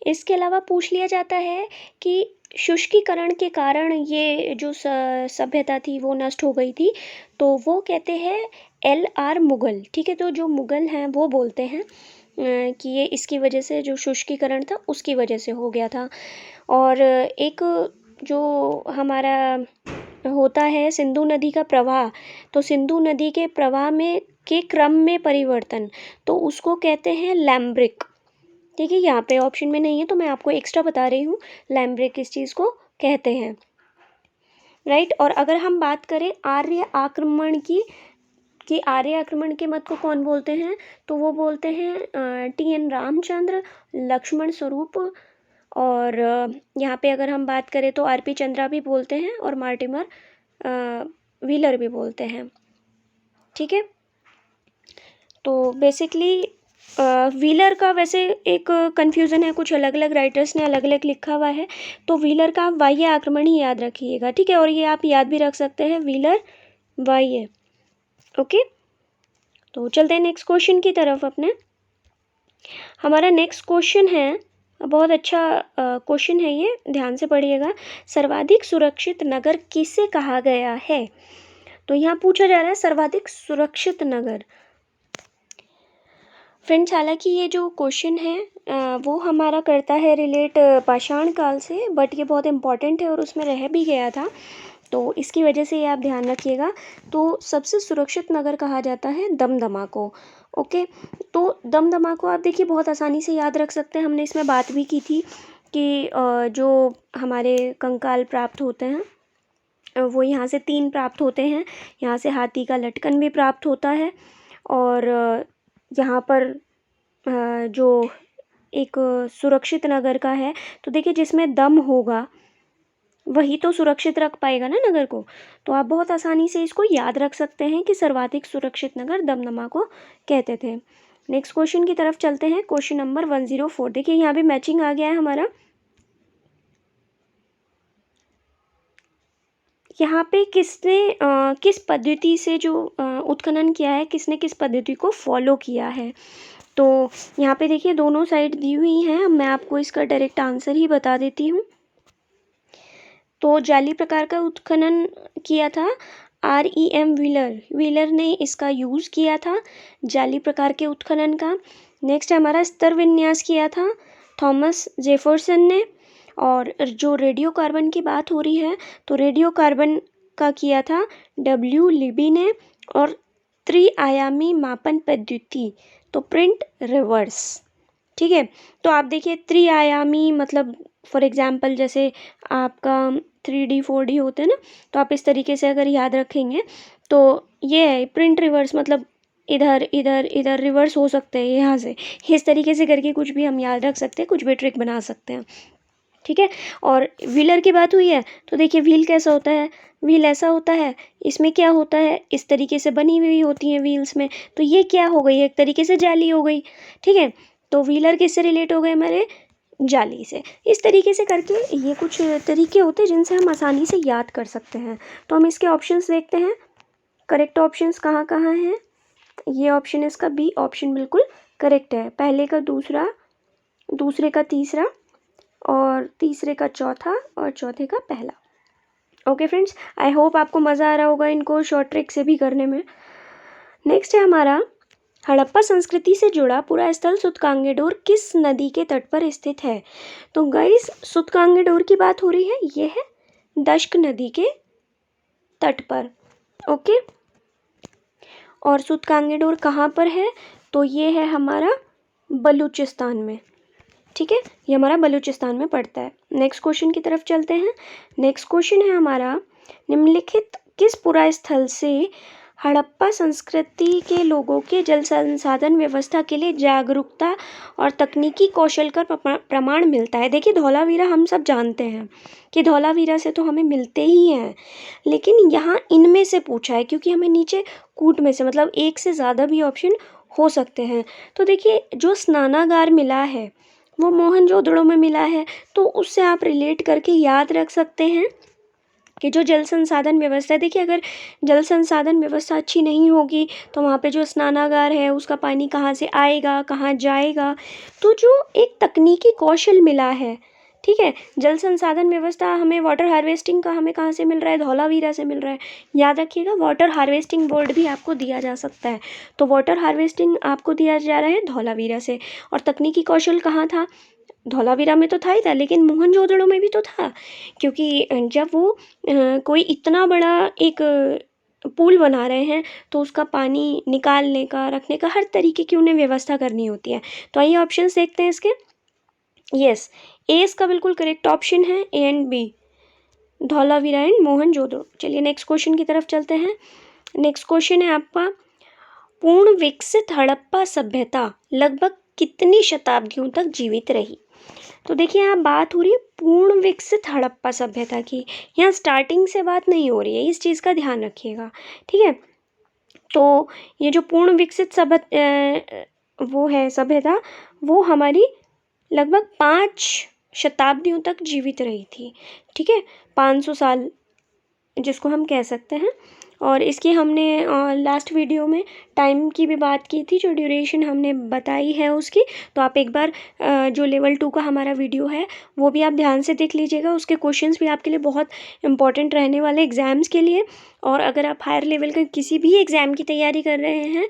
इसके अलावा पूछ लिया जाता है कि शुष्कीकरण के कारण ये जो सभ्यता थी वो नष्ट हो गई थी, तो वो कहते हैं LR मुगल, ठीक है, तो जो मुगल हैं वो बोलते हैं कि ये इसकी वजह से, जो शुष्कीकरण था उसकी वजह से हो गया था। और एक जो हमारा होता है सिंधु नदी का प्रवाह, तो सिंधु नदी के प्रवाह में के क्रम में परिवर्तन, तो उसको कहते हैं लैम्ब्रिक, ठीक है, यहाँ पे ऑप्शन में नहीं है तो मैं आपको एक्स्ट्रा बता रही हूँ, लैम्ब्रिक इस चीज़ को कहते हैं, राइट। और अगर हम बात करें आर्य आक्रमण की, कि आर्य आक्रमण के मत को कौन बोलते हैं, तो वो बोलते हैं TN रामचंद्र, लक्ष्मण स्वरूप, और यहाँ पे अगर हम बात करें तो RP चंद्रा भी बोलते हैं, और मार्टिमर व्हीलर भी बोलते हैं, ठीक है। तो बेसिकली व्हीलर का वैसे एक कन्फ्यूज़न है, कुछ अलग अलग राइटर्स ने अलग अलग लिखा हुआ है, तो व्हीलर का बाह्य आक्रमण ही याद रखिएगा, ठीक है, और ये आप याद भी रख सकते हैं, व्हीलर बाह्य। ओके, तो चलते हैं नेक्स्ट क्वेश्चन की तरफ अपने। हमारा नेक्स्ट क्वेश्चन है, बहुत अच्छा क्वेश्चन है ये, ध्यान से पढ़िएगा। सर्वाधिक सुरक्षित नगर किसे कहा गया है? तो यहाँ पूछा जा रहा है सर्वाधिक सुरक्षित नगर। फ्रेंड्स, हालांकि ये जो क्वेश्चन है वो हमारा करता है रिलेट पाषाण काल से, बट ये बहुत इम्पॉर्टेंट है और उसमें रह भी गया था, तो इसकी वजह से ये आप ध्यान रखिएगा। तो सबसे सुरक्षित नगर कहा जाता है दमदमा को। ओके, तो दमदमा को आप देखिए बहुत आसानी से याद रख सकते हैं, हमने इसमें बात भी की थी कि जो हमारे कंकाल प्राप्त होते हैं वो यहाँ से 3 प्राप्त होते हैं, यहाँ से हाथी का लटकन भी प्राप्त होता है, और यहाँ पर जो एक सुरक्षित नगर का है, तो देखिए जिसमें दम होगा वही तो सुरक्षित रख पाएगा ना नगर को, तो आप बहुत आसानी से इसको याद रख सकते हैं कि सर्वाधिक सुरक्षित नगर दमदमा को कहते थे। नेक्स्ट क्वेश्चन की तरफ चलते हैं, क्वेश्चन नंबर 104। देखिए यहाँ भी मैचिंग आ गया है हमारा। यहाँ पे किसने किस पद्धति से जो उत्खनन किया है, किसने किस पद्धति को फॉलो किया है। तो यहाँ पे देखिए दोनों साइड दी हुई हैं, मैं आपको इसका डायरेक्ट आंसर ही बता देती हूँ। तो जाली प्रकार का उत्खनन किया था REM व्हीलर ने इसका यूज़ किया था जाली प्रकार के उत्खनन का। नेक्स्ट हमारा स्तर विन्यास किया था थॉमस जेफरसन ने। और जो रेडियो कार्बन की बात हो रही है तो रेडियो कार्बन का किया था W लिबी ने। और त्रिआयामी मापन पद्धति तो प्रिंट रिवर्स। ठीक है, तो आप देखिए त्रिआयामी मतलब फॉर एग्जाम्पल जैसे आपका 3D 4D होते हैं ना, तो आप इस तरीके से अगर याद रखेंगे तो ये है प्रिंट रिवर्स, मतलब इधर इधर इधर रिवर्स हो सकते हैं यहाँ से, इस तरीके से करके कुछ भी हम याद रख सकते हैं, कुछ भी ट्रिक बना सकते हैं। ठीक है, और व्हीलर की बात हुई है तो देखिए व्हील कैसा होता है, व्हील ऐसा होता है, इसमें क्या होता है, इस तरीके से बनी हुई होती हैं व्हील्स में, तो ये क्या हो गई, एक तरीके से जाली हो गई। ठीक है, तो व्हीलर किससे रिलेट हो गए हमारे, जाली से। इस तरीके से करके ये कुछ तरीके होते हैं जिनसे हम आसानी से याद कर सकते हैं। तो हम इसके ऑप्शंस देखते हैं, करेक्ट ऑप्शंस कहाँ कहाँ हैं। ये ऑप्शन इसका बी ऑप्शन बिल्कुल करेक्ट है, पहले का दूसरा, दूसरे का तीसरा और तीसरे का चौथा और चौथे का पहला। ओके फ्रेंड्स, आई होप आपको मज़ा आ रहा होगा इनको शॉर्ट ट्रिक से भी करने में। नेक्स्ट है हमारा हड़प्पा संस्कृति से जुड़ा पूरा स्थल सूतकांगेडोर किस नदी के तट पर स्थित है। तो गाइस सूतकांगेडोर की बात हो रही है, ये है दश्क नदी के तट पर। ओके, और सूतकांगेडोर कहाँ पर है, तो ये है हमारा बलूचिस्तान में। ठीक है, ये हमारा बलूचिस्तान में पड़ता है। नेक्स्ट क्वेश्चन की तरफ चलते हैं। नेक्स्ट क्वेश्चन है हमारा, निम्नलिखित किस पुरा स्थल से हड़प्पा संस्कृति के लोगों के जल संसाधन व्यवस्था के लिए जागरूकता और तकनीकी कौशल का प्रमाण मिलता है। देखिए धौलावीरा हम सब जानते हैं कि धौलावीरा से तो हमें मिलते ही हैं, लेकिन यहाँ इनमें से पूछा है क्योंकि हमें नीचे कूट में से मतलब एक से ज़्यादा भी ऑप्शन हो सकते हैं। तो देखिए जो स्नानागार मिला है वो मोहनजोदड़ो में मिला है, तो उससे आप रिलेट करके याद रख सकते हैं कि जो जल संसाधन व्यवस्था है, देखिए अगर जल संसाधन व्यवस्था अच्छी नहीं होगी तो वहाँ पे जो स्नानागार है उसका पानी कहाँ से आएगा, कहाँ जाएगा। तो जो एक तकनीकी कौशल मिला है, ठीक है, जल संसाधन व्यवस्था हमें वाटर हार्वेस्टिंग का हमें कहाँ से मिल रहा है, धौलावीरा से मिल रहा है। याद रखिएगा वाटर हार्वेस्टिंग बोर्ड भी आपको दिया जा सकता है, तो वाटर हार्वेस्टिंग आपको दिया जा रहा है धौलावीरा से। और तकनीकी कौशल कहाँ था, धौलावीरा में तो था ही था, लेकिन मोहनजोदड़ो में भी तो था, क्योंकि जब वो कोई इतना बड़ा एक पुल बना रहे हैं तो उसका पानी निकालने का, रखने का, हर तरीके की उन्हें व्यवस्था करनी होती है। तो आइए ऑप्शंस देखते हैं इसके। यस, ए इसका बिल्कुल करेक्ट ऑप्शन है, A and B, Dholavira and Mohenjodaro. चलिए नेक्स्ट क्वेश्चन की तरफ चलते हैं। नेक्स्ट क्वेश्चन है आपका, पूर्ण विकसित हड़प्पा सभ्यता लगभग कितनी शताब्दियों तक जीवित रही। तो देखिए यहाँ बात हो रही है पूर्ण विकसित हड़प्पा सभ्यता की, यहाँ स्टार्टिंग से बात नहीं हो रही है, इस चीज़ का ध्यान रखिएगा। ठीक है, तो ये जो पूर्ण विकसित वो है सभ्यता, वो हमारी लगभग 5 शताब्दियों तक जीवित रही थी। ठीक है, 500 साल जिसको हम कह सकते हैं। और इसकी हमने लास्ट वीडियो में टाइम की भी बात की थी, जो ड्यूरेशन हमने बताई है उसकी, तो आप एक बार जो लेवल 2 का हमारा वीडियो है वो भी आप ध्यान से देख लीजिएगा। उसके क्वेश्चंस भी आपके लिए बहुत इंपॉर्टेंट रहने वाले एग्ज़ाम्स के लिए। और अगर आप हायर लेवल का किसी भी एग्ज़ाम की तैयारी कर रहे हैं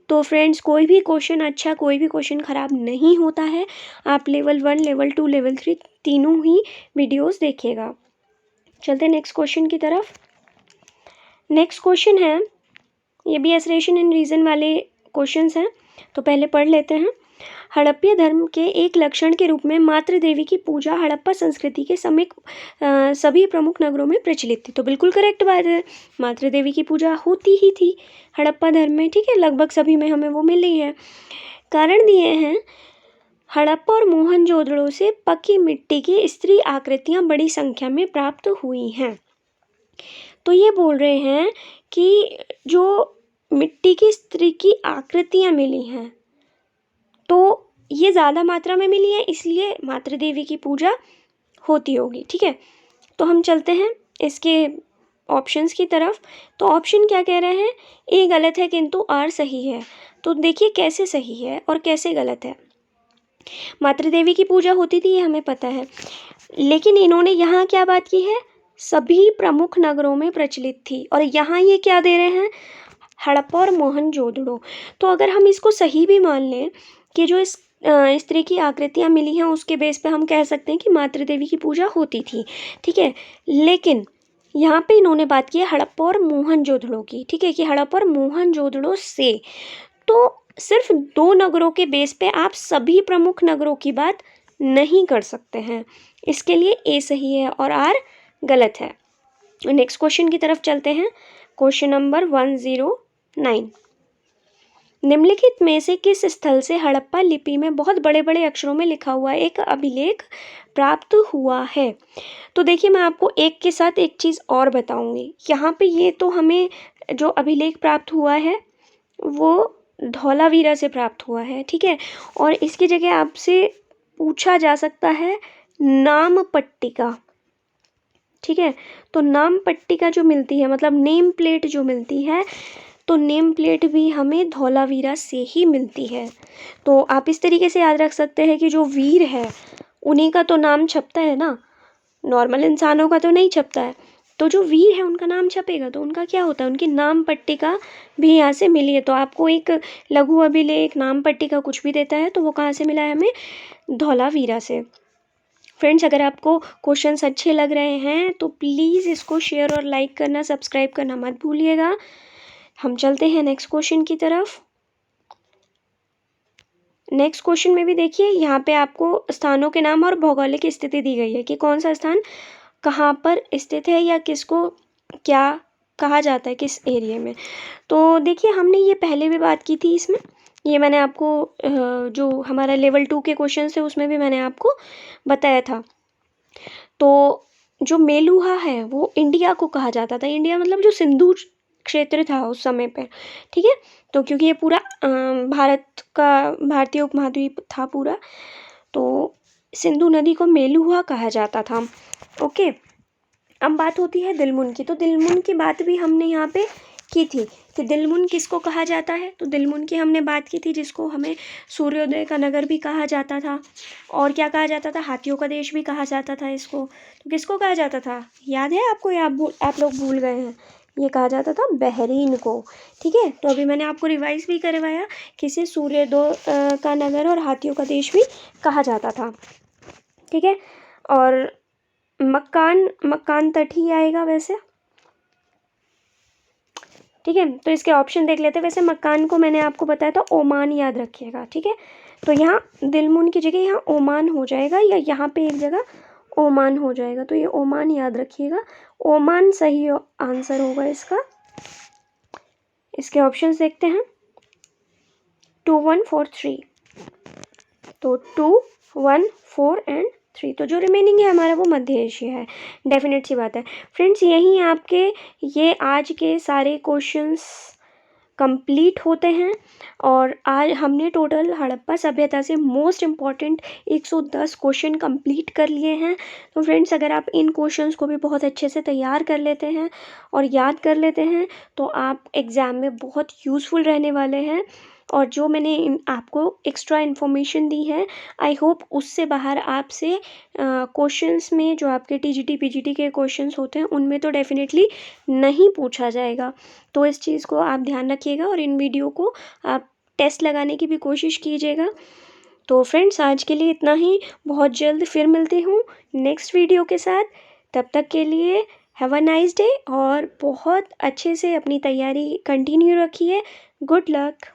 तो फ्रेंड्स कोई भी क्वेश्चन अच्छा, कोई भी क्वेश्चन ख़राब नहीं होता है। आप लेवल 1, लेवल 2, लेवल 3 तीनों ही वीडियोज़ देखिएगा। चलते हैं नेक्स्ट क्वेश्चन की तरफ। नेक्स्ट क्वेश्चन है, ये भी एसरेशन एंड रीज़न वाले क्वेश्चंस हैं, तो पहले पढ़ लेते हैं। हड़प्पीय धर्म के एक लक्षण के रूप में मातृ देवी की पूजा हड़प्पा संस्कृति के सभी प्रमुख नगरों में प्रचलित थी। तो बिल्कुल करेक्ट बात है, मातृ देवी की पूजा होती ही थी हड़प्पा धर्म में। ठीक है, लगभग सभी में हमें वो मिली है। कारण दिए हैं, हड़प्पा और मोहनजोदड़ो से पक्की मिट्टी की स्त्री आकृतियाँ बड़ी संख्या में प्राप्त हुई हैं। तो ये बोल रहे हैं कि जो मिट्टी की स्त्री की आकृतियाँ मिली हैं तो ये ज़्यादा मात्रा में मिली है, इसलिए मातृ देवी की पूजा होती होगी। ठीक है, तो हम चलते हैं इसके ऑप्शंस की तरफ। तो ऑप्शन क्या कह रहे हैं, ए गलत है किंतु आर सही है। तो देखिए कैसे सही है और कैसे गलत है। मातृ देवी की पूजा होती थी, ये हमें पता है, लेकिन इन्होंने यहाँ क्या बात की है, सभी प्रमुख नगरों में प्रचलित थी। और यहाँ ये क्या दे रहे हैं, हड़प्पा और मोहनजोदड़ो। तो अगर हम इसको सही भी मान लें कि जो इस तरह की आकृतियाँ मिली हैं उसके बेस पे हम कह सकते हैं कि मातृ देवी की पूजा होती थी, ठीक है। लेकिन यहाँ पे इन्होंने बात की है हड़प्पा और मोहनजोदड़ो की, ठीक है, कि हड़प्पा और मोहनजोदड़ो से। तो सिर्फ 2 नगरों के बेस पे आप सभी प्रमुख नगरों की बात नहीं कर सकते हैं। इसके लिए ए सही है और आर गलत है। नेक्स्ट क्वेश्चन की तरफ चलते हैं। Question number 109। निम्नलिखित में से किस स्थल से हड़प्पा लिपि में बहुत बड़े बड़े अक्षरों में लिखा हुआ एक अभिलेख प्राप्त हुआ है? तो देखिए मैं आपको एक के साथ एक चीज़ और बताऊंगी। यहाँ पे ये तो हमें जो अभिलेख प्राप्त हुआ है वो धौलावीरा से प्राप्त हुआ है, ठीक है। और इसकी जगह आपसे पूछा जा सकता है नाम पट्टिका, ठीक है। तो नाम पट्टिका जो मिलती है, मतलब नेम प्लेट जो मिलती है, तो नेम प्लेट भी हमें धौलावीरा से ही मिलती है। तो आप इस तरीके से याद रख सकते हैं कि जो वीर है उन्हीं का तो नाम छपता है ना, नॉर्मल इंसानों का तो नहीं छपता है। तो जो वीर है उनका नाम छपेगा, तो उनका क्या होता है, उनकी नाम पट्टिका भी यहाँ से मिली है। तो आपको एक लघु अभिलेख, नाम पट्टिका कुछ भी देता है तो वो कहाँ से मिला है हमें, धौलावीरा से। फ्रेंड्स, अगर आपको क्वेश्चंस अच्छे लग रहे हैं तो प्लीज़ इसको शेयर और लाइक करना, सब्सक्राइब करना मत भूलिएगा। हम चलते हैं नेक्स्ट क्वेश्चन की तरफ। नेक्स्ट क्वेश्चन में भी देखिए यहाँ पे आपको स्थानों के नाम और भौगोलिक स्थिति दी गई है कि कौन सा स्थान कहाँ पर स्थित है या किसको क्या कहा जाता है किस एरिया में। तो देखिए हमने ये पहले भी बात की थी इसमें, ये मैंने आपको जो हमारा लेवल 2 के क्वेश्चन थे उसमें भी मैंने आपको बताया था। तो जो मेलुहा है वो इंडिया को कहा जाता था, इंडिया मतलब जो सिंधु क्षेत्र था उस समय पे, ठीक है। तो क्योंकि ये पूरा भारत का, भारतीय उपमहाद्वीप था पूरा, तो सिंधु नदी को मेलुहा कहा जाता था। ओके, अब बात होती है दिलमुन की। तो दिलमुन की बात भी हमने यहाँ पे की थी कि दिलमुन किसको कहा जाता है। तो दिलमुन की हमने बात की थी जिसको हमें सूर्योदय का नगर भी कहा जाता था, और क्या कहा जाता था, हाथियों का देश भी कहा जाता था इसको। तो किसको कहा जाता था, याद है आपको या आप लोग भूल गए हैं? ये कहा जाता था बहरीन को, ठीक है। तो अभी मैंने आपको रिवाइज भी करवाया कि इसे सूर्योदय का नगर और हाथियों का देश भी कहा जाता था, ठीक है। और मक्कान तट ही आएगा वैसे, ठीक है। तो इसके ऑप्शन देख लेते हैं। वैसे मक्कान को मैंने आपको बताया था ओमान, याद रखिएगा, ठीक है। तो यहाँ दिलमुन की जगह यहाँ ओमान हो जाएगा, या यहाँ पे एक जगह ओमान हो जाएगा, तो ये ओमान याद रखिएगा। ओमान सही आंसर होगा इसका। इसके ऑप्शंस देखते हैं 2, 1, 4, 3। तो 2, 1, 4 एंड 3, तो जो रिमेनिंग है हमारा वो मध्य एशिया है, डेफिनेट सी बात है। फ्रेंड्स, यहीं आपके ये आज के सारे क्वेश्चंस कंप्लीट होते हैं। और आज हमने टोटल हड़प्पा सभ्यता से मोस्ट इम्पॉर्टेंट 110 क्वेश्चन कंप्लीट कर लिए हैं। तो फ्रेंड्स, अगर आप इन क्वेश्चंस को भी बहुत अच्छे से तैयार कर लेते हैं और याद कर लेते हैं तो आप एग्ज़ाम में बहुत यूज़फुल रहने वाले हैं। और जो मैंने आपको एक्स्ट्रा इन्फॉर्मेशन दी है, आई होप उससे बाहर आपसे क्वेश्चंस में जो आपके टीजीटी पीजीटी के क्वेश्चंस होते हैं उनमें तो डेफिनेटली नहीं पूछा जाएगा। तो इस चीज़ को आप ध्यान रखिएगा और इन वीडियो को आप टेस्ट लगाने की भी कोशिश कीजिएगा। तो फ्रेंड्स, आज के लिए इतना ही। बहुत जल्द फिर मिलती हूँ नेक्स्ट वीडियो के साथ। तब तक के लिए हैव अ नाइस डे और बहुत अच्छे से अपनी तैयारी कंटिन्यू रखिए। Good luck.